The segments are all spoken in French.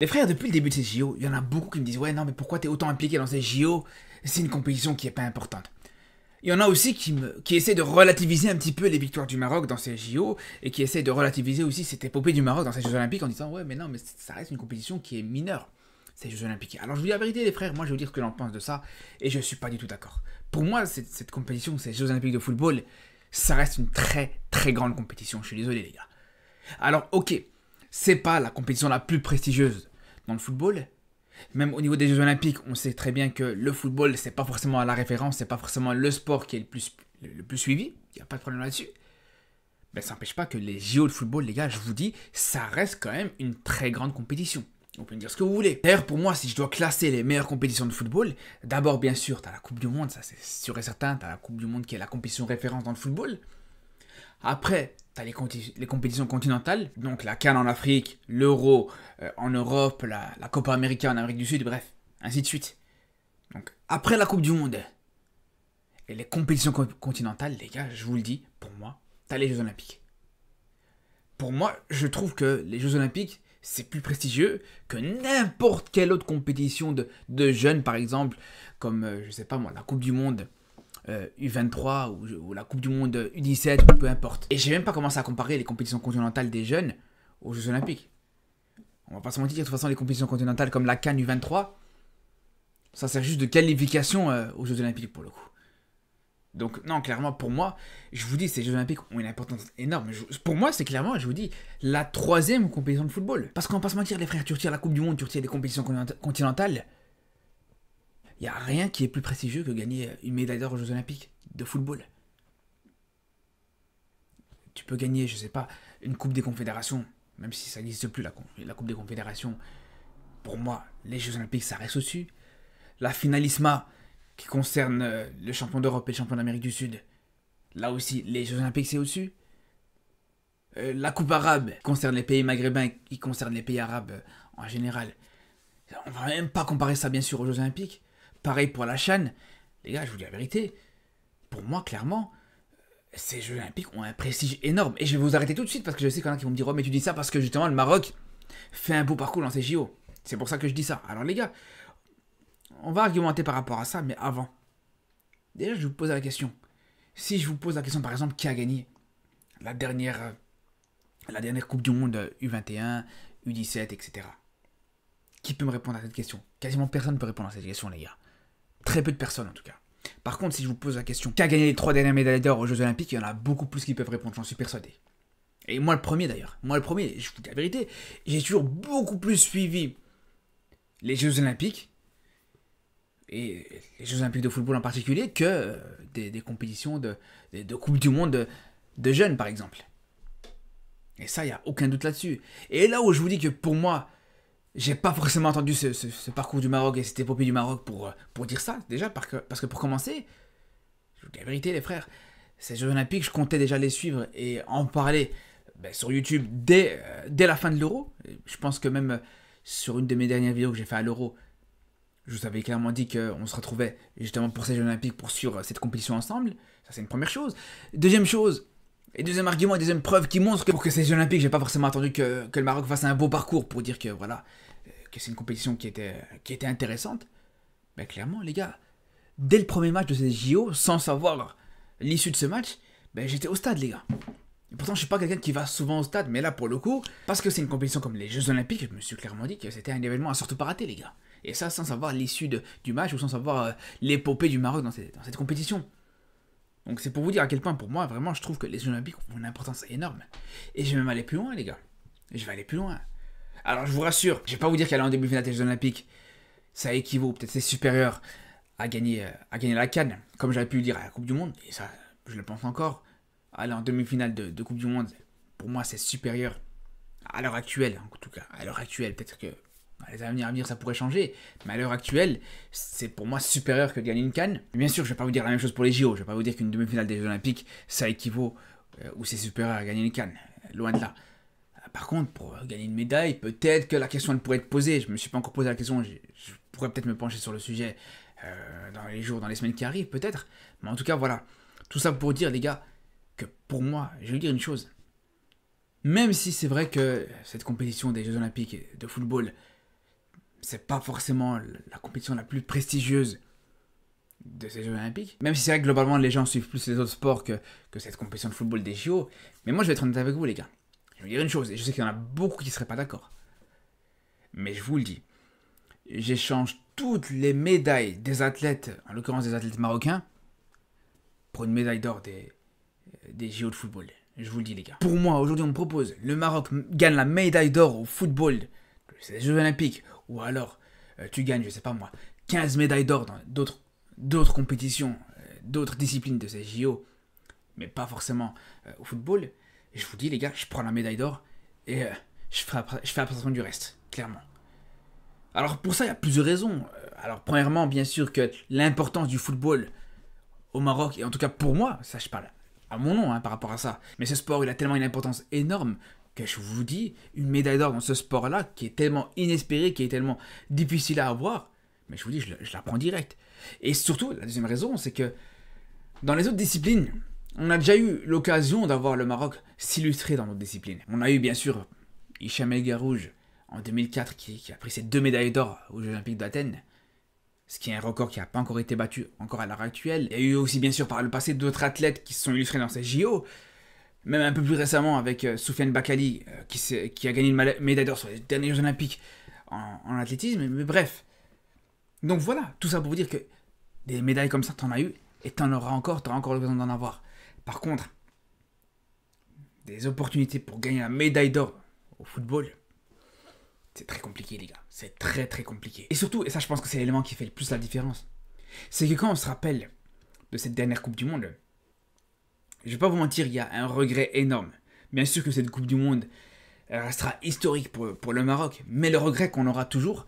Les frères, depuis le début de ces JO, il y en a beaucoup qui me disent « Ouais, non, mais pourquoi t'es autant impliqué dans ces JO? C'est une compétition qui est pas importante. » Il y en a aussi qui essaient de relativiser un petit peu les victoires du Maroc dans ces JO et qui essaient de relativiser aussi cette épopée du Maroc dans ces Jeux Olympiques en disant « Ouais, mais non, mais ça reste une compétition qui est mineure, ces Jeux Olympiques. » Alors je vous dis la vérité, les frères, moi je vais vous dire ce que j'en pense de ça et je suis pas du tout d'accord. Pour moi, cette compétition, ces Jeux Olympiques de football, ça reste une très très grande compétition. Je suis désolé, les gars. Alors, ok, c'est pas la compétition la plus prestigieuse dans le football. Même au niveau des Jeux Olympiques, on sait très bien que le football, c'est pas forcément la référence, c'est pas forcément le sport qui est le plus suivi. Il n'y a pas de problème là-dessus. Mais ça n'empêche pas que les JO de football, les gars, je vous dis, ça reste quand même une très grande compétition. On peut me dire ce que vous voulez. D'ailleurs, pour moi, si je dois classer les meilleures compétitions de football, d'abord, bien sûr, t'as la Coupe du Monde, ça c'est sûr et certain. T'as la Coupe du Monde qui est la compétition référence dans le football. Après, tu as les compétitions continentales, donc la CAN en Afrique, l'Euro en Europe, la Copa América en Amérique du Sud, bref, ainsi de suite. Donc, après la Coupe du Monde et les compétitions continentales, les gars, je vous le dis, pour moi, tu as les Jeux Olympiques. Pour moi, je trouve que les Jeux Olympiques, c'est plus prestigieux que n'importe quelle autre compétition de jeunes, par exemple, comme, je sais pas moi, la Coupe du Monde U23 ou la Coupe du Monde U17 ou peu importe. Et j'ai même pas commencé à comparer les compétitions continentales des jeunes aux Jeux Olympiques. On va pas se mentir, de toute façon les compétitions continentales comme la CAN U23, ça sert juste de qualification aux Jeux Olympiques pour le coup. Donc non, clairement pour moi, je vous dis, ces Jeux Olympiques ont une importance énorme. Pour moi, c'est clairement, je vous dis, la troisième compétition de football. Parce qu'on va pas se mentir, les frères, tu retires la Coupe du Monde, tu retires les compétitions continentales. Il n'y a rien qui est plus prestigieux que gagner une médaille d'or aux Jeux Olympiques de football. Tu peux gagner, je sais pas, une Coupe des Confédérations, même si ça n'existe plus, la Coupe des Confédérations. Pour moi, les Jeux Olympiques, ça reste au-dessus. La finalisma, qui concerne le champion d'Europe et le champion d'Amérique du Sud, là aussi, les Jeux Olympiques, c'est au-dessus. La Coupe arabe, qui concerne les pays maghrébins, qui concerne les pays arabes en général. On va même pas comparer ça, bien sûr, aux Jeux Olympiques. Pareil pour la CHAN. Les gars, je vous dis la vérité. Pour moi, clairement, ces Jeux Olympiques ont un prestige énorme. Et je vais vous arrêter tout de suite parce que je sais qu'il y en a qui vont me dire « Oh, mais tu dis ça parce que justement, le Maroc fait un beau parcours dans ces JO. » C'est pour ça que je dis ça. Alors les gars, on va argumenter par rapport à ça, mais avant. Déjà, je vais vous poser la question. Si je vous pose la question, par exemple, qui a gagné la dernière Coupe du Monde U21, U17, etc. Qui peut me répondre à cette question? Quasiment personne ne peut répondre à cette question, les gars. Très peu de personnes, en tout cas. Par contre, si je vous pose la question, qui a gagné les 3 dernières médailles d'or aux Jeux Olympiques, il y en a beaucoup plus qui peuvent répondre, j'en suis persuadé. Et moi le premier d'ailleurs. Moi le premier, je vous dis la vérité, j'ai toujours beaucoup plus suivi les Jeux Olympiques, et les Jeux Olympiques de football en particulier, que des compétitions de Coupe du Monde de jeunes, par exemple. Et ça, il n'y a aucun doute là-dessus. Et là où je vous dis que pour moi, j'ai pas forcément entendu ce parcours du Maroc et cette épopée du Maroc pour dire ça, déjà, parce que pour commencer, je vous dis la vérité, les frères, ces Jeux Olympiques, je comptais déjà les suivre et en parler sur YouTube dès la fin de l'Euro. Je pense que même sur une de mes dernières vidéos que j'ai fait à l'Euro, je vous avais clairement dit qu'on se retrouvait justement pour ces Jeux Olympiques pour suivre cette compétition ensemble. Ça, c'est une première chose. Deuxième chose, et deuxième argument et deuxième preuve qui montre que pour que ces Jeux Olympiques, j'ai pas forcément attendu que le Maroc fasse un beau parcours pour dire que voilà, que c'est une compétition qui était intéressante. Ben clairement, les gars, dès le premier match de ces JO, sans savoir l'issue de ce match, ben j'étais au stade, les gars. Et pourtant, je suis pas quelqu'un qui va souvent au stade, mais là, pour le coup, parce que c'est une compétition comme les Jeux Olympiques, je me suis clairement dit que c'était un événement à surtout pas rater, les gars. Et ça, sans savoir l'issue du match ou sans savoir l'épopée du Maroc dans cette compétition. Donc c'est pour vous dire à quel point, pour moi, vraiment, je trouve que les Jeux Olympiques ont une importance énorme. Et je vais même aller plus loin, les gars. Je vais aller plus loin. Alors, je vous rassure, je vais pas vous dire qu'aller en demi-finale des Jeux Olympiques, ça équivaut, peut-être c'est supérieur à gagner la CAN, comme j'avais pu le dire à la Coupe du Monde, et ça, je le pense encore. Aller en demi-finale de Coupe du Monde, pour moi, c'est supérieur à l'heure actuelle, en tout cas. À l'heure actuelle, peut-être que dans les années à venir, ça pourrait changer, mais à l'heure actuelle, c'est pour moi supérieur que de gagner une CAN. Bien sûr, je vais pas vous dire la même chose pour les JO, je vais pas vous dire qu'une demi-finale des Jeux Olympiques, ça équivaut ou c'est supérieur à gagner une CAN, loin de là. Par contre, pour gagner une médaille, peut-être que la question elle pourrait être posée. Je me suis pas encore posé la question, je pourrais peut-être me pencher sur le sujet dans les jours, dans les semaines qui arrivent, peut-être. Mais en tout cas, voilà. Tout ça pour dire, les gars, que pour moi, je vais vous dire une chose. Même si c'est vrai que cette compétition des Jeux Olympiques de football, c'est pas forcément la compétition la plus prestigieuse de ces Jeux Olympiques. Même si c'est vrai que globalement les gens suivent plus les autres sports que cette compétition de football des JO. Mais moi je vais être honnête avec vous les gars. Je vais vous dire une chose, et je sais qu'il y en a beaucoup qui ne seraient pas d'accord. Mais je vous le dis, j'échange toutes les médailles des athlètes, en l'occurrence des athlètes marocains, pour une médaille d'or des JO de football. Je vous le dis les gars. Pour moi, aujourd'hui on me propose, le Maroc gagne la médaille d'or au football, c'est les Jeux Olympiques, ou alors tu gagnes, je sais pas moi, 15 médailles d'or dans d'autres compétitions, d'autres disciplines de ces JO, mais pas forcément au football. Et je vous dis les gars, je prends la médaille d'or et je fais abstraction du reste, clairement. Alors pour ça, il y a plusieurs raisons. Alors premièrement, bien sûr que l'importance du football au Maroc, et en tout cas pour moi, ça je parle à mon nom par rapport à ça, mais ce sport il a tellement une importance énorme que je vous dis, une médaille d'or dans ce sport-là, qui est tellement inespéré, qui est tellement difficile à avoir, mais je vous dis, je la prends direct. Et surtout, la deuxième raison, c'est que dans les autres disciplines, on a déjà eu l'occasion d'avoir le Maroc s'illustrer dans notre discipline. On a eu bien sûr Hicham El Guerrouj en 2004 qui a pris ses 2 médailles d'or aux Jeux Olympiques d'Athènes, ce qui est un record qui n'a pas encore été battu encore à l'heure actuelle. Il y a eu aussi bien sûr par le passé d'autres athlètes qui se sont illustrés dans ces JO, même un peu plus récemment avec Soufiane Bakkali qui a gagné une médaille d'or sur les derniers Jeux Olympiques en athlétisme, mais bref. Donc voilà, tout ça pour vous dire que des médailles comme ça, t'en as eu et t'auras encore l'occasion d'en avoir. Par contre, des opportunités pour gagner la médaille d'or au football, c'est très compliqué les gars, c'est très très compliqué. Et surtout, et ça je pense que c'est l'élément qui fait le plus la différence, c'est que quand on se rappelle de cette dernière Coupe du Monde, je vais pas vous mentir, il y a un regret énorme. Bien sûr que cette Coupe du Monde elle restera historique pour le Maroc, mais le regret qu'on aura toujours,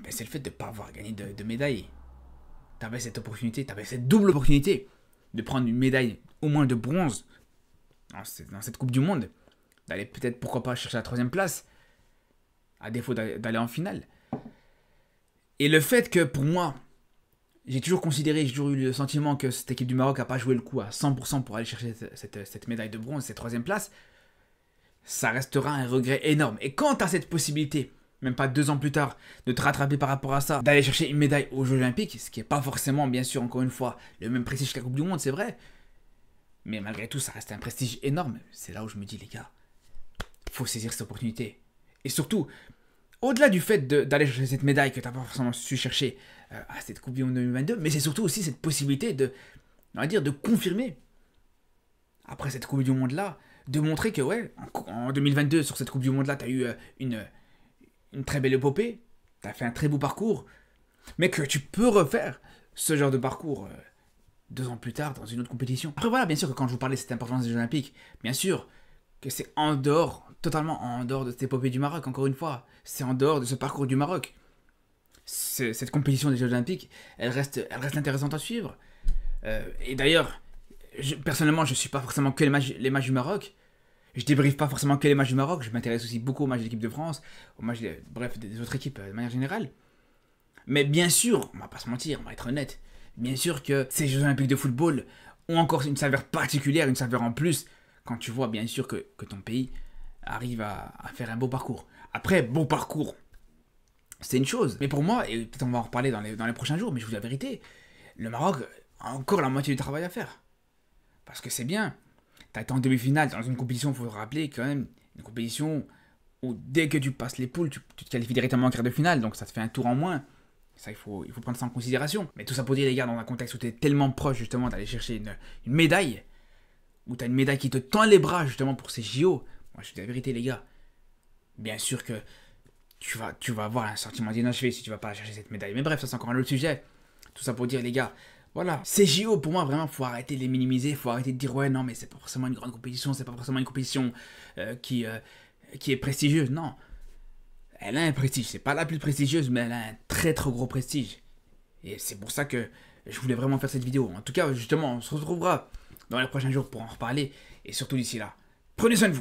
c'est le fait de ne pas avoir gagné de médaille. Tu avais cette opportunité, tu avais cette double opportunité de prendre une médaille au moins de bronze dans cette Coupe du Monde, d'aller peut-être pourquoi pas chercher la 3e place, à défaut d'aller en finale. Et le fait que pour moi, j'ai toujours eu le sentiment que cette équipe du Maroc n'a pas joué le coup à 100% pour aller chercher cette médaille de bronze, cette 3e place, ça restera un regret énorme. Et quand tu as cette possibilité, même pas 2 ans plus tard, de te rattraper par rapport à ça, d'aller chercher une médaille aux Jeux Olympiques, ce qui n'est pas forcément, bien sûr, encore une fois, le même prestige que la Coupe du Monde, c'est vrai. Mais malgré tout, ça reste un prestige énorme. C'est là où je me dis, les gars, faut saisir cette opportunité. Et surtout, au-delà du fait d'aller chercher cette médaille que tu n'as pas forcément su chercher à cette Coupe du Monde 2022, mais c'est surtout aussi cette possibilité de confirmer, après cette Coupe du Monde-là, de montrer que, ouais, en 2022, sur cette Coupe du Monde-là, tu as eu une très belle épopée, tu as fait un très beau parcours, mais que tu peux refaire ce genre de parcours 2 ans plus tard dans une autre compétition. Après voilà, bien sûr que quand je vous parlais de cette importance des Jeux Olympiques, bien sûr que c'est totalement en dehors de cette épopée du Maroc, encore une fois, c'est en dehors de ce parcours du Maroc. Cette compétition des Jeux Olympiques, elle reste intéressante à suivre. Et d'ailleurs, personnellement, je ne suis pas forcément que les matchs du Maroc. Je débriefe pas forcément que les matchs du Maroc. Je m'intéresse aussi beaucoup aux matchs de l'équipe de France, aux matchs des autres équipes de manière générale. Mais bien sûr, on va pas se mentir, on va être honnête. Bien sûr que ces Jeux Olympiques de football ont encore une saveur particulière, une saveur en plus, quand tu vois bien sûr que ton pays arrive à faire un beau parcours. Après, beau parcours, c'est une chose. Mais pour moi, et peut-être on va en reparler dans les prochains jours, mais je vous dis la vérité, le Maroc a encore la moitié du travail à faire. Parce que c'est bien, tu as été en demi-finale dans une compétition, il faut se rappeler quand même, une compétition où dès que tu passes les poules, tu te qualifies directement en quart de finale, donc ça te fait un tour en moins. Ça, il faut prendre ça en considération. Mais tout ça pour dire, les gars, dans un contexte où tu es tellement proche justement d'aller chercher une médaille, où tu as une médaille qui te tend les bras justement pour ces JO, moi je te dis la vérité, les gars, bien sûr que tu vas avoir un sentiment d'inachevé si tu vas pas chercher cette médaille. Mais bref, ça c'est encore un autre sujet. Tout ça pour dire, les gars, voilà. Ces JO, pour moi, vraiment, faut arrêter de les minimiser, faut arrêter de dire, ouais, non, mais c'est pas forcément une grande compétition, c'est pas forcément une compétition qui est prestigieuse. Non. Elle a un prestige, c'est pas la plus prestigieuse, mais elle a un très très gros prestige. Et c'est pour ça que je voulais vraiment faire cette vidéo. En tout cas, justement, on se retrouvera dans les prochains jours pour en reparler. Et surtout d'ici là, prenez soin de vous.